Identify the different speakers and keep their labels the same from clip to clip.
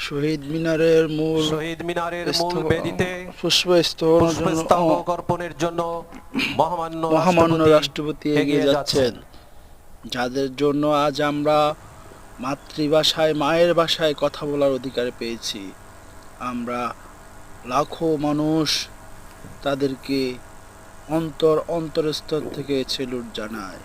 Speaker 1: শহীদ মিনারের মূল বেদিতে
Speaker 2: পুষ্পস্তবক
Speaker 1: অর্পণের জন্য
Speaker 2: মহামান্য রাষ্ট্রপতি এগিয়ে যাচ্ছেন, যাদের জন্য আজ আমরা মাতৃভাষায় মায়ের ভাষায় কথা বলার অধিকার পেয়েছি। আমরা লাখো মানুষ তাদেরকে অন্তরস্থল থেকে সেলুট জানায়।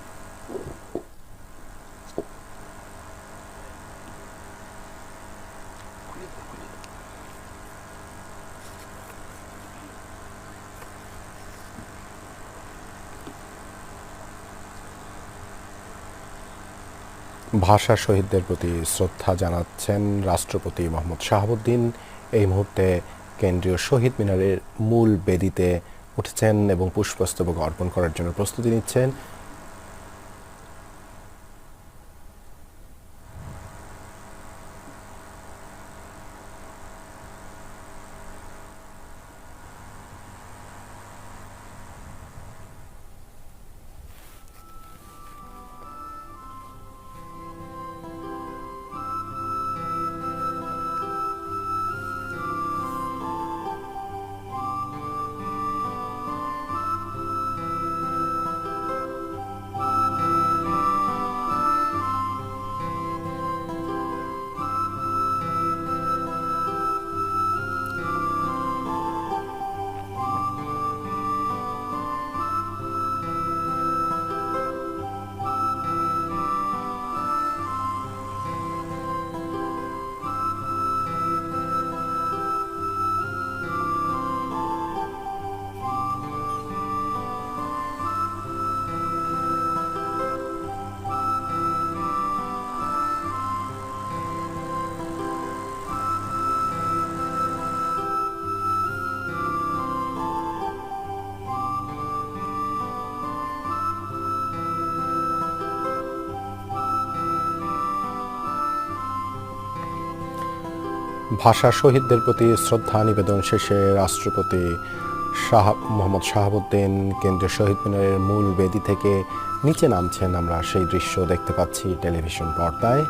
Speaker 3: ভাষা শহীদদের প্রতি শ্রদ্ধা জানাচ্ছেন রাষ্ট্রপতি মোহাম্মদ শাহাবুদ্দিন। এই মুহূর্তে কেন্দ্রীয় শহীদ মিনারের মূল বেদিতে উঠেছেন এবং পুষ্পস্তবক অর্পণ করার জন্য প্রস্তুতি নিচ্ছেন। ভাষা শহীদদের প্রতি শ্রদ্ধা নিবেদন শেষে রাষ্ট্রপতি মোহাম্মদ শাহাবুদ্দিন কেন্দ্রীয় শহীদ মিনারের মূল বেদি থেকে নিচে নামছেন। আমরা সেই দৃশ্য দেখতে পাচ্ছি টেলিভিশন পর্দায়।